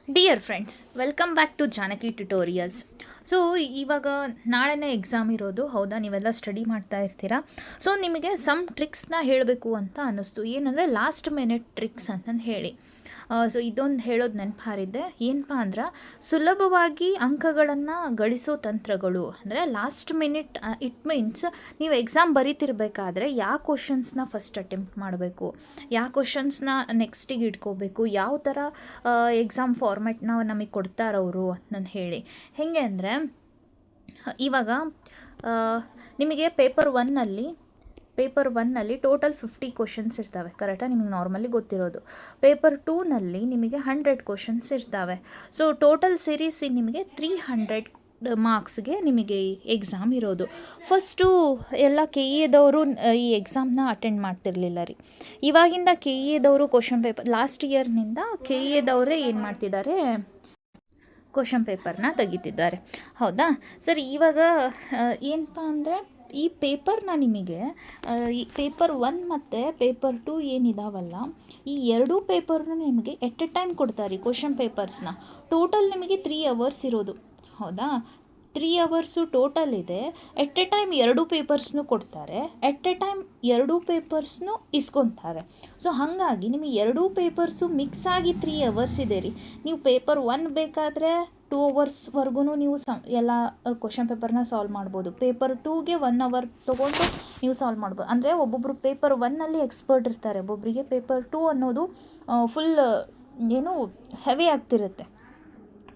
Dear friends, welcome back to Janaki tutorials. So ಇವಾಗ ನಾಳೆನೇ exam ಇರೋದು, ಹೌದಾ? ನೀವೆಲ್ಲ ಸ್ಟಡಿ ಮಾಡ್ತಾ ಇರ್ತೀರಾ. ಸೊ ನಿಮಗೆ ಸಮ್ ಟ್ರಿಕ್ಸ್ನ ಹೇಳಬೇಕು ಅಂತ ಅನ್ನಿಸ್ತು. ಏನಂದರೆ ಲಾಸ್ಟ್ ಮಿನಿಟ್ ಟ್ರಿಕ್ಸ್ ಅಂತಂದು ಹೇಳಿ. ಸೊ ಇದೊಂದು ಹೇಳೋದು ನೆನಪಾರಿದ್ದೆ. ಏನಪ್ಪ ಅಂದ್ರೆ, ಸುಲಭವಾಗಿ ಅಂಕಗಳನ್ನು ಗಳಿಸೋ ತಂತ್ರಗಳು ಅಂದರೆ ಲಾಸ್ಟ್ ಮಿನಿಟ್. ಇಟ್ ಮೀನ್ಸ್ ನೀವು ಎಕ್ಸಾಮ್ ಬರೀತಿರ್ಬೇಕಾದ್ರೆ ಯಾವ ಕ್ವಶನ್ಸ್ನ ಫಸ್ಟ್ ಅಟೆಂಪ್ಟ್ ಮಾಡಬೇಕು, ಯಾವ ಕ್ವಶನ್ಸ್ನ ನೆಕ್ಸ್ಟಿಗೆ ಇಟ್ಕೋಬೇಕು, ಯಾವ ಥರ ಎಕ್ಸಾಮ್ ಫಾರ್ಮ್ಯಾಟ್ನ ನಮಗೆ ಕೊಡ್ತಾರವರು ಅಂತಂದು ಹೇಳಿ. ಹೇಗೆ ಅಂದರೆ, ಇವಾಗ ನಿಮಗೆ ಪೇಪರ್ ಒನ್ನಲ್ಲಿ ಟೋಟಲ್ 50 ಕ್ವಶನ್ಸ್ ಇರ್ತವೆ, ಕರೆಕ್ಟಾಗಿ ನಿಮಗೆ ನಾರ್ಮಲಿ ಗೊತ್ತಿರೋದು. ಪೇಪರ್ ಟೂನಲ್ಲಿ ನಿಮಗೆ 100 ಕ್ವಶನ್ಸ್ ಇರ್ತವೆ. ಸೊ ಟೋಟಲ್ ಸೇರಿಸಿ ನಿಮಗೆ 300 ಮಾರ್ಕ್ಸ್ಗೆ ನಿಮಗೆ ಎಕ್ಸಾಮ್ ಇರೋದು. ಫಸ್ಟು ಎಲ್ಲ KEದವರು ಈ ಎಕ್ಸಾಮ್ನ ಅಟೆಂಡ್ ಮಾಡ್ತಿರ್ಲಿಲ್ಲ ರೀ. ಇವಾಗಿಂದ KEದವರು ಕ್ವಶನ್ ಪೇಪರ್ ಲಾಸ್ಟ್ ಇಯರ್ನಿಂದ KEದವರೇ ಏನು ಮಾಡ್ತಿದ್ದಾರೆ, ಕ್ವಶನ್ ಪೇಪರ್ನ ತೆಗಿತಿದ್ದಾರೆ, ಹೌದಾ? ಸರಿ, ಇವಾಗ ಏನಪ್ಪ ಅಂದರೆ, ಈ ಪೇಪರ್ನ ನಿಮಗೆ ಈ ಪೇಪರ್ 1 ಮತ್ತು ಪೇಪರ್ 2 ಏನಿದಾವಲ್ಲ, ಈ ಎರಡೂ ಪೇಪರ್ನ ನಿಮಗೆ ಎಟ್ ಎ ಟೈಮ್ ಕೊಡ್ತಾರೆ ಕ್ವಶನ್ ಪೇಪರ್ಸ್ನ. ಟೋಟಲ್ ನಿಮಗೆ 3 ಅವರ್ಸ್ ಇರೋದು, ಹೌದಾ? 3 ಅವರ್ಸು ಟೋಟಲ್ ಇದೆ. ಎಟ್ ಎ ಟೈಮ್ ಎರಡೂ ಪೇಪರ್ಸ್ನು ಕೊಡ್ತಾರೆ, ಎಟ್ ಎ ಟೈಮ್ ಎರಡೂ ಪೇಪರ್ಸ್ನು ಇಸ್ಕೊತಾರೆ. ಸೊ ಹಾಗಾಗಿ ನಿಮಗೆ ಎರಡೂ ಪೇಪರ್ಸು ಮಿಕ್ಸ್ ಆಗಿ 3 ಅವರ್ಸ್ ಇದೆ ರೀ. ನೀವು ಪೇಪರ್ 1 ಬೇಕಾದರೆ 2 ಅವರ್ಸ್ವರೆಗೂ ನೀವು ಎಲ್ಲ ಕ್ವಶನ್ ಪೇಪರ್ನ ಸಾಲ್ವ್ ಮಾಡ್ಬೋದು. ಪೇಪರ್ 2ಗೆ 1 ಅವರ್ ತೊಗೊಂಡು ನೀವು ಸಾಲ್ವ್ ಮಾಡ್ಬೋದು. ಅಂದರೆ ಒಬ್ಬೊಬ್ಬರು ಪೇಪರ್ 1ನಲ್ಲಿ ಎಕ್ಸ್ಪರ್ಟ್ ಇರ್ತಾರೆ, ಒಬ್ಬೊಬ್ಬರಿಗೆ ಪೇಪರ್ 2 ಅನ್ನೋದು ಫುಲ್ ಹೆವಿ ಆಗ್ತಿರುತ್ತೆ.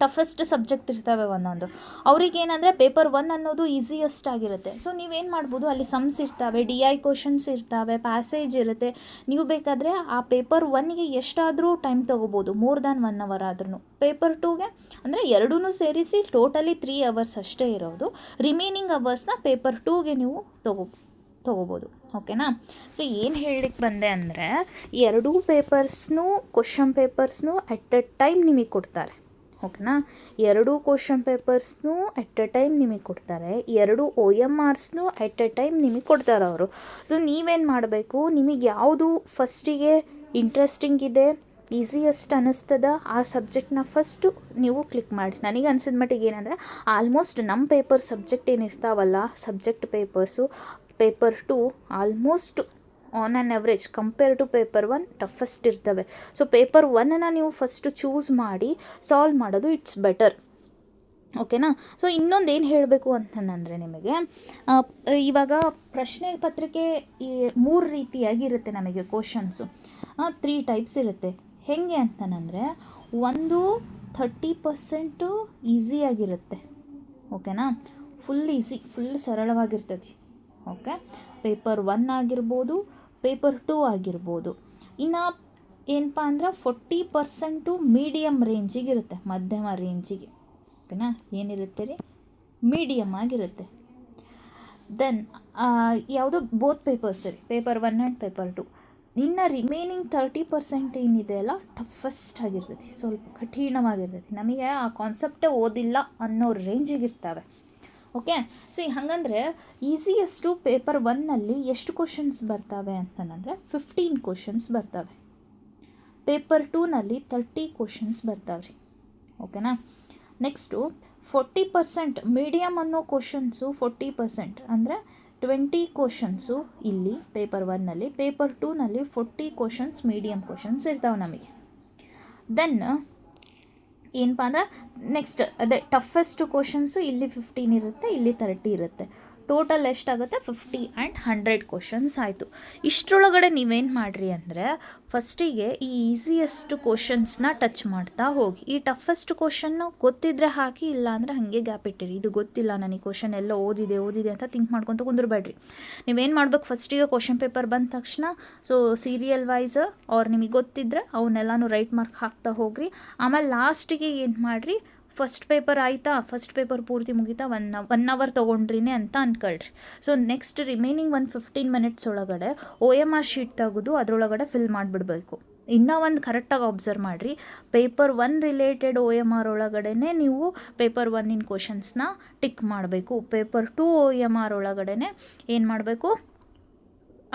ಟಫೆಸ್ಟ್ ಸಬ್ಜೆಕ್ಟ್ ಇರ್ತವೆ ಒಂದೊಂದು. ಅವ್ರಿಗೇನಂದರೆ ಪೇಪರ್ 1 ಅನ್ನೋದು ಈಸಿಯೆಸ್ಟ್ ಆಗಿರುತ್ತೆ. ಸೊ ನೀವೇನು ಮಾಡ್ಬೋದು, ಅಲ್ಲಿ ಸಮ್ಸ್ ಇರ್ತವೆ, DI ಕ್ವಶನ್ಸ್ ಇರ್ತವೆ, ಪ್ಯಾಸೇಜ್ ಇರುತ್ತೆ. ನೀವು ಬೇಕಾದರೆ ಆ ಪೇಪರ್ 1ಗೆ ಎಷ್ಟಾದರೂ ಟೈಮ್ ತೊಗೋಬೋದು, ಮೋರ್ ದ್ಯಾನ್ 1 ಅವರ್ ಆದ್ರೂ. ಪೇಪರ್ 2ಗೆ ಅಂದರೆ ಎರಡೂ ಸೇರಿಸಿ ಟೋಟಲಿ 3 ಅವರ್ಸ್ ಅಷ್ಟೇ ಇರೋದು. ರಿಮೈನಿಂಗ್ ಅವರ್ಸ್ನ ಪೇಪರ್ 2ಗೆ ನೀವು ತೊಗೋಬೋದು, ಓಕೆನಾ? ಸೊ ಏನು ಹೇಳಲಿಕ್ಕೆ ಬಂದೆ ಅಂದರೆ, ಎರಡೂ ಕ್ವಶನ್ ಪೇಪರ್ಸ್ನು ಎಟ್ ಎ ಟೈಮ್ ನಿಮಗೆ ಕೊಡ್ತಾರೆ, ಓಕೆನಾ? ಎರಡೂ ಕ್ವಶನ್ ಪೇಪರ್ಸ್ನು ಎಟ್ ಎ ಟೈಮ್ ನಿಮಗೆ ಕೊಡ್ತಾರೆ, ಎರಡೂ OMRಸ್ನು ಎಟ್ ಎ ಟೈಮ್ ನಿಮಗೆ ಕೊಡ್ತಾರೆ ಅವರು. ಸೊ ನೀವೇನು ಮಾಡಬೇಕು, ನಿಮಗೆ ಯಾವುದು ಫಸ್ಟಿಗೆ ಇಂಟ್ರೆಸ್ಟಿಂಗ್ ಇದೆ, ಈಸಿಯೆಸ್ಟ್ ಅನ್ನಿಸ್ತದ, ಆ ಸಬ್ಜೆಕ್ಟ್ನ ಫಸ್ಟು ನೀವು ಕ್ಲಿಕ್ ಮಾಡಿ. ನನಗೆ ಅನಿಸಿದ ಮಟ್ಟಿಗೆ ಏನಂದರೆ, ಆಲ್ಮೋಸ್ಟ್ ನಮ್ಮ ಸಬ್ಜೆಕ್ಟ್ ಏನಿರ್ತಾವಲ್ಲ, subject paper 2 almost on an average compare to paper 1 toughest ಇರ್ತವೆ. ಸೊ ಪೇಪರ್ 1ನ ನೀವು ಫಸ್ಟು ಚೂಸ್ ಮಾಡಿ ಸಾಲ್ವ್ ಮಾಡೋದು ಇಟ್ಸ್ ಬೆಟರ್, ಓಕೆನಾ? ಸೊ ಇನ್ನೊಂದು ಏನು ಹೇಳಬೇಕು ಅಂತಂದರೆ, ನಿಮಗೆ ಇವಾಗ ಪ್ರಶ್ನೆ ಪತ್ರಿಕೆ 3 ರೀತಿಯಾಗಿರುತ್ತೆ ನಮಗೆ ಕ್ವಶನ್ಸು. 3 ಟೈಪ್ಸ್ ಇರುತ್ತೆ. ಹೇಗೆ ಅಂತಂದರೆ, ಒಂದು 30% ಈಸಿಯಾಗಿರುತ್ತೆ, ಓಕೆನಾ? ಫುಲ್ ಈಸಿ, ಫುಲ್ ಸರಳವಾಗಿರ್ತದೆ, ಓಕೆ? ಪೇಪರ್ 1 ಆಗಿರ್ಬೋದು, ಪೇಪರ್ 2 ಆಗಿರ್ಬೋದು. ಇನ್ನು ಏನಪ್ಪ ಅಂದ್ರೆ 40% ಮೀಡಿಯಮ್ ರೇಂಜಿಗಿರುತ್ತೆ, ಮಧ್ಯಮ ರೇಂಜಿಗೆ, ಓಕೆನಾ? ಏನಿರುತ್ತೆ ರೀ, ಮೀಡಿಯಮ್ ಆಗಿರುತ್ತೆ. ದೆನ್ ಯಾವುದು ಬೋತ್ ಪೇಪರ್ಸ್ ರೀ, ಪೇಪರ್ 1 ಆ್ಯಂಡ್ ಪೇಪರ್ 2. ಇನ್ನು ರಿಮೈನಿಂಗ್ 30% ಏನಿದೆ ಅಲ್ಲ, ಟಫೆಸ್ಟ್ ಆಗಿರ್ತೈತಿ, ಸ್ವಲ್ಪ ಕಠಿಣವಾಗಿರ್ತೈತಿ, ನಮಗೆ ಆ ಕಾನ್ಸೆಪ್ಟೇ ಓದಿಲ್ಲ ಅನ್ನೋ ರೇಂಜಿಗಿರ್ತವೆ, ಓಕೆ? ಸಿ ಹಾಗಂದರೆ ಈಸಿಯೆಸ್ಟು ಪೇಪರ್ 1ನಲ್ಲಿ ಎಷ್ಟು ಕ್ವಶನ್ಸ್ ಬರ್ತವೆ ಅಂತಂದರೆ 15 ಕ್ವಶನ್ಸ್ ಬರ್ತವೆ. ಪೇಪರ್ 2ನಲ್ಲಿ 30 ಕ್ವಶನ್ಸ್ ಬರ್ತವೆ ರೀ, ಓಕೆನಾ? ನೆಕ್ಸ್ಟು 40% ಮೀಡಿಯಮ್ ಅನ್ನೋ ಕ್ವಶನ್ಸು 40% ಅಂದರೆ 20 ಕ್ವಶನ್ಸು ಇಲ್ಲಿ ಪೇಪರ್ 1ನಲ್ಲಿ. ಪೇಪರ್ 2ನಲ್ಲಿ 40 ಕ್ವಶನ್ಸ್ ಮೀಡಿಯಮ್ ಕ್ವಶನ್ಸ್ ಇರ್ತಾವೆ ನಮಗೆ. ದೆನ್ ಏನಪ್ಪ ಅಂದ್ರೆ, ನೆಕ್ಸ್ಟ್ ಅದೇ ಟಫೆಸ್ಟ್ ಕ್ವಶನ್ಸು ಇಲ್ಲಿ 15 ಇರುತ್ತೆ, ಇಲ್ಲಿ 30 ಇರುತ್ತೆ. ಟೋಟಲ್ ಎಷ್ಟಾಗುತ್ತೆ, 50 ಆ್ಯಂಡ್ 100 ಕ್ವಶನ್ಸ್ ಆಯಿತು. ಇಷ್ಟರೊಳಗಡೆ ನೀವೇನು ಮಾಡಿರಿ ಅಂದರೆ, ಫಸ್ಟಿಗೆ ಈ ಈಸಿಯೆಸ್ಟ್ ಕ್ವಶನ್ಸ್ನ ಟಚ್ ಮಾಡ್ತಾ ಹೋಗಿ. ಈ ಟಫೆಸ್ಟ್ ಕ್ವಶನ್ನು ಗೊತ್ತಿದ್ದರೆ ಹಾಕಿ, ಇಲ್ಲ ಅಂದರೆ ಹಾಗೆ ಗ್ಯಾಪ್ ಇಟ್ಟಿರಿ. ಇದು ಗೊತ್ತಿಲ್ಲ ನನಗೆ ಕ್ವಶನ್ ಎಲ್ಲ ಓದಿದೆ ಅಂತ ಥಿಂಕ್ ಮಾಡ್ಕೊತ ಕುಂದ್ರಬೇಡ್ರಿ. ನೀವೇನು ಮಾಡ್ಬೇಕು, ಫಸ್ಟಿಗೆ ಕ್ವಶನ್ ಪೇಪರ್ ಬಂದ ತಕ್ಷಣ ಸೊ ಸೀರಿಯಲ್ ವೈಸ್ ಅವ್ರು ನಿಮಗೆ ಗೊತ್ತಿದ್ದರೆ ಅವನ್ನೆಲ್ಲನೂ ರೈಟ್ ಮಾರ್ಕ್ ಹಾಕ್ತಾ ಹೋಗ್ರಿ. ಆಮೇಲೆ ಲಾಸ್ಟಿಗೆ ಏನು ಮಾಡಿರಿ, ಫಸ್ಟ್ ಪೇಪರ್ ಆಯಿತಾ, ಫಸ್ಟ್ ಪೇಪರ್ ಪೂರ್ತಿ ಮುಗಿತಾ, 1 ಅವರ್ ತೊಗೊಂಡ್ರಿನೇ ಅಂತ ಅಂದ್ಕೊಳ್ರಿ. ಸೊ ನೆಕ್ಸ್ಟ್ ರಿಮೈನಿಂಗ್ 15 ಮಿನಿಟ್ಸ್ ಒಳಗಡೆ OMR ಶೀಟ್ ತೆಗೆದು ಅದರೊಳಗಡೆ ಫಿಲ್ ಮಾಡಿಬಿಡ್ಬೇಕು. ಇನ್ನೂ ಒಂದು ಕರೆಕ್ಟಾಗಿ ಅಬ್ಸರ್ವ್ ಮಾಡಿರಿ, ಪೇಪರ್ 1 ರಿಲೇಟೆಡ್ OMR ಒಳಗಡೆ ನೀವು ಪೇಪರ್ 1 ಕ್ವಶನ್ಸ್ನ ಟಿಕ್ ಮಾಡಬೇಕು. ಪೇಪರ್ 2 OMR ಒಳಗಡೆ ಏನು ಮಾಡಬೇಕು,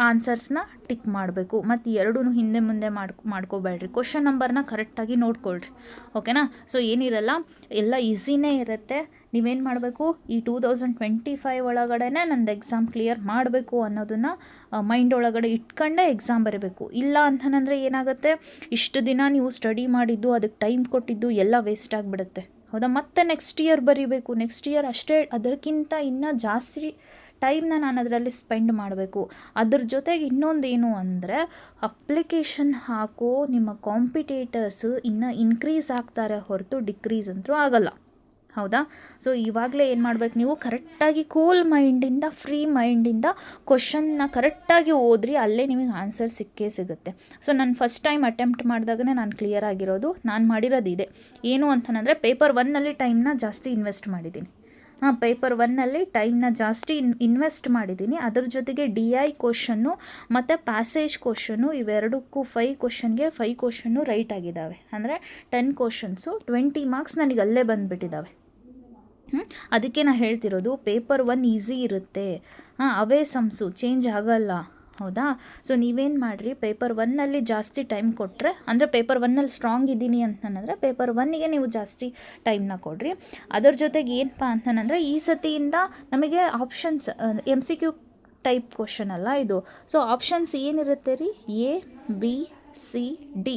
ಆನ್ಸರ್ಸ್ನ ಟಿಕ್ ಮಾಡಬೇಕು. ಮತ್ತು ಎರಡೂ ಹಿಂದೆ ಮುಂದೆ ಮಾಡ್ಕೋಬೇಡ್ರಿ. ಕ್ವಶನ್ ನಂಬರ್ನ ಕರೆಕ್ಟಾಗಿ ನೋಡ್ಕೊಳ್ರಿ. ಓಕೆನಾ? ಸೊ ಏನಿರಲ್ಲ, ಎಲ್ಲ ಈಸಿನೇ ಇರುತ್ತೆ. ನೀವೇನು ಮಾಡಬೇಕು, ಈ 2025 ಒಳಗಡೆ ನಂದು ಎಕ್ಸಾಮ್ ಕ್ಲಿಯರ್ ಮಾಡಬೇಕು ಅನ್ನೋದನ್ನು ಮೈಂಡ್ ಒಳಗಡೆ ಇಟ್ಕೊಂಡೇ ಎಕ್ಸಾಮ್ ಬರೀಬೇಕು. ಇಲ್ಲ ಅಂತಂದರೆ ಏನಾಗುತ್ತೆ, ಇಷ್ಟು ದಿನ ನೀವು ಸ್ಟಡಿ ಮಾಡಿದ್ದು, ಅದಕ್ಕೆ ಟೈಮ್ ಕೊಟ್ಟಿದ್ದು ಎಲ್ಲ ವೇಸ್ಟ್ ಆಗಿಬಿಡುತ್ತೆ. ಹೌದಾ? ಮತ್ತೆ ನೆಕ್ಸ್ಟ್ ಇಯರ್ ಬರೀಬೇಕು. ನೆಕ್ಸ್ಟ್ ಇಯರ್ ಅಷ್ಟೇ, ಅದಕ್ಕಿಂತ ಇನ್ನೂ ಜಾಸ್ತಿ ಟೈಮ್ನ ನಾನು ಅದರಲ್ಲಿ ಸ್ಪೆಂಡ್ ಮಾಡಬೇಕು. ಅದ್ರ ಜೊತೆಗೆ ಇನ್ನೊಂದೇನು ಅಂದರೆ, ಅಪ್ಲಿಕೇಶನ್ ಹಾಕೋ ನಿಮ್ಮ ಕಾಂಪಿಟೇಟರ್ಸ್ ಇನ್ನೂ ಇನ್ಕ್ರೀಸ್ ಆಗ್ತಾರೆ ಹೊರತು ಡಿಕ್ರೀಸ್ ಅಂತೂ ಆಗಲ್ಲ. ಹೌದಾ? ಸೊ ಇವಾಗಲೇ ಏನು ಮಾಡ್ಬೇಕು, ನೀವು ಕರೆಕ್ಟಾಗಿ ಕೂಲ್ ಮೈಂಡಿಂದ, ಫ್ರೀ ಮೈಂಡಿಂದ ಕ್ವಶನ್ನ ಕರೆಕ್ಟಾಗಿ ಓದ್ರಿ. ಅಲ್ಲೇ ನಿಮಗೆ ಆನ್ಸರ್ ಸಿಕ್ಕೇ ಸಿಗುತ್ತೆ. ಸೊ ನಾನು ಫಸ್ಟ್ ಟೈಮ್ ಅಟೆಂಪ್ಟ್ ಮಾಡಿದಾಗನೇ ನಾನು ಕ್ಲಿಯರ್ ಆಗಿರೋದು. ನಾನು ಮಾಡಿರೋದು ಇದೆ. ಏನು ಅಂತಂದರೆ, ಪೇಪರ್ 1ನಲ್ಲಿ ಟೈಮ್ನ ಜಾಸ್ತಿ ಇನ್ವೆಸ್ಟ್ ಮಾಡಿದ್ದೀನಿ. ಪೇಪರ್ 1ನಲ್ಲಿ ಟೈಮ್ನ ಜಾಸ್ತಿ ಇನ್ವೆಸ್ಟ್ ಮಾಡಿದ್ದೀನಿ. ಅದ್ರ ಜೊತೆಗೆ DI ಕ್ವಶನ್ನು ಮತ್ತು ಪ್ಯಾಸೇಜ್ ಕ್ವಶನ್ನು ಇವೆರಡಕ್ಕೂ 5 ಕ್ವಶನ್ಗೆ 5 ಕ್ವಶನ್ನು ರೈಟ್ ಆಗಿದ್ದಾವೆ. ಅಂದರೆ 10 ಕ್ವಶನ್ಸು 20 ಮಾರ್ಕ್ಸ್ ನನಗೆ ಅಲ್ಲೇ ಬಂದುಬಿಟ್ಟಿದ್ದಾವೆ. ಅದಕ್ಕೆ ನಾನು ಹೇಳ್ತಿರೋದು, ಪೇಪರ್ 1 ಈಸಿ ಇರುತ್ತೆ. ಅವೇ ಸಮ್ಸು ಚೇಂಜ್ ಆಗಲ್ಲ. ಹೌದಾ? ಸೊ ನೀವೇನು ಮಾಡಿರಿ, ಪೇಪರ್ 1ನಲ್ಲಿ ಜಾಸ್ತಿ ಟೈಮ್ ಕೊಟ್ಟರೆ, ಅಂದರೆ ಪೇಪರ್ 1ನಲ್ಲಿ ಸ್ಟ್ರಾಂಗ್ ಇದ್ದೀನಿ ಅಂತಂದರೆ ಪೇಪರ್ 1ಗೆ ನೀವು ಜಾಸ್ತಿ ಟೈಮ್ನ ಕೊಡ್ರಿ. ಅದರ ಜೊತೆಗೆ ಏನಪ್ಪ ಅಂತಂದರೆ, ಈ ಸತಿಯಿಂದ ನಮಗೆ ಆಪ್ಷನ್ಸ್ MCQ ಟೈಪ್ ಕ್ವಶನ್ ಅಲ್ಲ ಇದು. ಸೊ ಆಪ್ಷನ್ಸ್ ಏನಿರುತ್ತೆ ರೀ, A, B, C, D.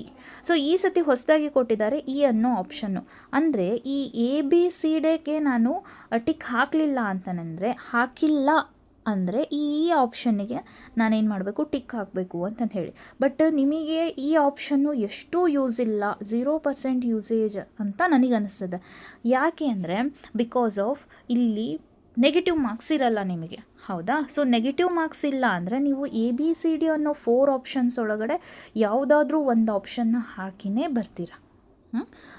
So ಈ ಸತಿ ಹೊಸದಾಗಿ ಕೊಟ್ಟಿದ್ದಾರೆ E ಅನ್ನೋ ಆಪ್ಷನ್ನು. ಅಂದರೆ ಈ ABCDಗೆ ನಾನು ಟಿಕ್ ಹಾಕಲಿಲ್ಲ ಅಂತಂದರೆ, ಅಂದರೆ ಈ ಆಪ್ಷನ್ನಿಗೆ ನಾನೇನು ಮಾಡಬೇಕು, ಟಿಕ್ ಹಾಕಬೇಕು ಅಂತಂದು ಹೇಳಿ. ಬಟ್ ನಿಮಗೆ ಈ ಆಪ್ಷನ್ನು ಎಷ್ಟು ಯೂಸ್ ಇಲ್ಲ, 0% ಯೂಸೇಜ್ ಅಂತ ನನಗೆ ಅನಿಸ್ತದೆ. ಯಾಕೆ ಅಂದರೆ, ಬಿಕಾಸ್ ಆಫ್ ಇಲ್ಲಿ ನೆಗೆಟಿವ್ ಮಾರ್ಕ್ಸ್ ಇರಲ್ಲ ನಿಮಗೆ. ಹೌದಾ? ಸೊ ನೆಗೆಟಿವ್ ಮಾರ್ಕ್ಸ್ ಇಲ್ಲ ಅಂದರೆ ನೀವು ABCD ಅನ್ನೋ 4 ಆಪ್ಷನ್ಸ್ ಒಳಗಡೆ ಯಾವುದಾದ್ರೂ ಒಂದು ಆಪ್ಷನ್ನ ಹಾಕಿನೇ ಬರ್ತೀರ.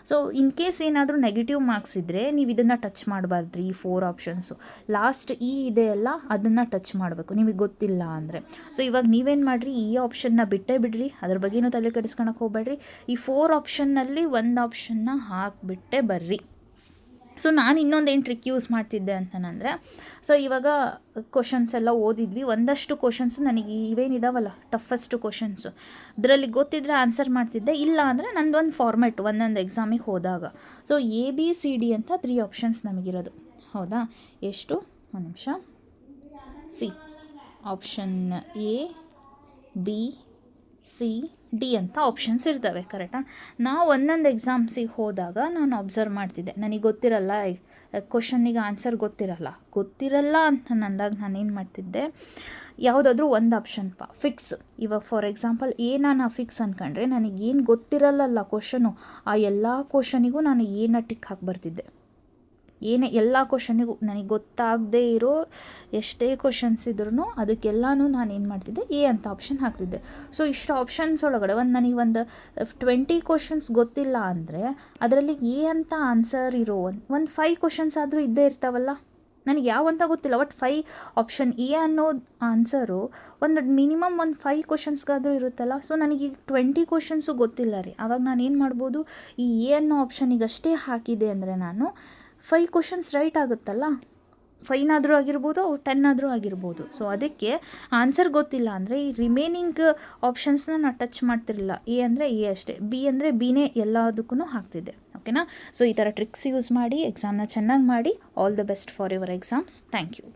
ಸೊ ಇನ್ ಕೇಸ್ ಏನಾದರೂ ನೆಗೆಟಿವ್ ಮಾರ್ಕ್ಸ್ ಇದ್ದರೆ ನೀವು ಇದನ್ನು ಟಚ್ ಮಾಡಬಾರ್ದ್ರಿ. ಈ 4 ಆಪ್ಷನ್ಸು ಲಾಸ್ಟ್ ಇದೆಯಲ್ಲ, ಅದನ್ನು ಟಚ್ ಮಾಡಬೇಕು ನಿಮಗೆ ಗೊತ್ತಿಲ್ಲ ಅಂದರೆ. ಸೊ ಇವಾಗ ನೀವೇನು ಮಾಡಿರಿ, ಈ ಆಪ್ಷನ್ನ ಬಿಟ್ಟೇ ಬಿಡ್ರಿ, ಅದ್ರ ಬಗ್ಗೆನೂ ತಲೆ ಕೆಡಿಸ್ಕೊಳಕ್ಕೆ ಹೋಗ್ಬೇಡ್ರಿ. ಈ 4 ಆಪ್ಷನ್ನಲ್ಲಿ ಒಂದು ಆಪ್ಷನ್ನ ಹಾಕಿಬಿಟ್ಟೆ ಬರ್ರಿ. ಸೊ ನಾನು ಇನ್ನೊಂದೇನು ಟ್ರಿಕ್ ಯೂಸ್ ಮಾಡ್ತಿದ್ದೆ ಅಂತಂದರೆ, ಸೊ ಇವಾಗ ಕ್ವಶನ್ಸ್ ಎಲ್ಲ ಓದಿದ್ವಿ. ಒಂದಷ್ಟು ಕ್ವಶನ್ಸು ನನಗೆ ಇವೇನಿದಾವಲ್ಲ ಟಫೆಸ್ಟ್ ಕ್ವಶನ್ಸು, ಇದರಲ್ಲಿ ಗೊತ್ತಿದ್ದರೆ ಆನ್ಸರ್ ಮಾಡ್ತಿದ್ದೆ. ಇಲ್ಲ ಅಂದರೆ ನಂದೊಂದು ಫಾರ್ಮೆಟ್ ಒಂದೊಂದು ಎಕ್ಸಾಮಿಗೆ ಹೋದಾಗ. ಸೊ ABCD ಅಂತ 3 ಆಪ್ಷನ್ಸ್ ನಮಗಿರೋದು. ಹೌದಾ? ಎಷ್ಟು? ಒಂದು ನಿಮಿಷ. C option A, B, C, D ಅಂತ ಆಪ್ಷನ್ಸ್ ಇರ್ತವೆ. ಕರೆಕ್ಟಾ? ನಾವು ಒಂದೊಂದು ಎಕ್ಸಾಮ್ಸಿಗೆ ಹೋದಾಗ ನಾನು ಅಬ್ಸರ್ವ್ ಮಾಡ್ತಿದ್ದೆ, ನನಗೆ ಗೊತ್ತಿರಲ್ಲ, ಕ್ವಶನ್ನಿಗೆ ಆನ್ಸರ್ ಗೊತ್ತಿರಲ್ಲ ಅಂತ ಅಂದಾಗ ನಾನೇನು ಮಾಡ್ತಿದ್ದೆ, ಯಾವುದಾದ್ರೂ ಒಂದು ಆಪ್ಷನ್ ಫಿಕ್ಸ್. ಇವಾಗ ಫಾರ್ ಎಕ್ಸಾಂಪಲ್ ನಾನು ಫಿಕ್ಸ್ ಅಂದ್ಕೊಂಡ್ರೆ, ನನಗೇನು ಗೊತ್ತಿರಲ್ಲ ಕ್ವಶನು, ಆ ಎಲ್ಲ ಕ್ವಶನಿಗೂ ನಾನು ಟಿಕ್ ಹಾಕಿ ಬರ್ತಿದ್ದೆ. ಎಲ್ಲ ಕ್ವಶನಿಗೂ ನನಗೆ ಗೊತ್ತಾಗದೇ ಇರೋ ಎಷ್ಟೇ ಕ್ವಶನ್ಸ್ ಇದ್ರೂ ಅದಕ್ಕೆಲ್ಲನೂ ನಾನು ಏನು ಮಾಡ್ತಿದ್ದೆ, A ಅಂತ ಆಪ್ಷನ್ ಹಾಕ್ತಿದ್ದೆ. ಸೊ ಇಷ್ಟು ಆಪ್ಷನ್ಸ್ ಒಳಗಡೆ ನನಗೆ 20 ಕ್ವಶನ್ಸ್ ಗೊತ್ತಿಲ್ಲ ಅಂದರೆ ಅದರಲ್ಲಿ A ಅಂತ ಆನ್ಸರ್ ಇರೋ ಒಂದು 5 ಕ್ವಶನ್ಸ್ ಆದರೂ ಇದ್ದೇ ಇರ್ತಾವಲ್ಲ. ನನಗೆ ಯಾವಂತ ಗೊತ್ತಿಲ್ಲ, ಬಟ್ 5 ಆಪ್ಷನ್ A ಅನ್ನೋ ಆನ್ಸರು ಮಿನಿಮಮ್ 5 ಕ್ವಶನ್ಸ್ಗಾದರೂ ಇರುತ್ತಲ್ಲ. ಸೊ ನನಗೆ 20 ಕ್ವಶನ್ಸು ಗೊತ್ತಿಲ್ಲ ರೀ. ಆವಾಗ ನಾನು ಏನು ಮಾಡ್ಬೋದು, ಈ A ಅನ್ನೋ ಆಪ್ಷನಿಗಷ್ಟೇ ಹಾಕಿದೆ ಅಂದರೆ ನಾನು 5 ಕ್ವಶನ್ಸ್ ರೈಟ್ ಆಗುತ್ತಲ್ಲ. 5 ಆಗಿರ್ಬೋದು, 10 ಆಗಿರ್ಬೋದು. ಸೊ ಅದಕ್ಕೆ ಆನ್ಸರ್ ಗೊತ್ತಿಲ್ಲ ಅಂದರೆ ಈ ರಿಮೈನಿಂಗ್ ಆಪ್ಷನ್ಸ್ನ ನಾನು ಟಚ್ ಮಾಡ್ತಿರಲಿಲ್ಲ. A ಅಂದರೆ A ಅಷ್ಟೇ, B ಅಂದರೆ Bನೇ ಎಲ್ಲದಕ್ಕೂ ಹಾಕ್ತಿದ್ದೆ. ಓಕೆನಾ? ಸೊ ಈ ಥರ ಟ್ರಿಕ್ಸ್ ಯೂಸ್ ಮಾಡಿ ಎಕ್ಸಾಮ್ನ ಚೆನ್ನಾಗಿ ಮಾಡಿ. All the best for your exams. Thank you.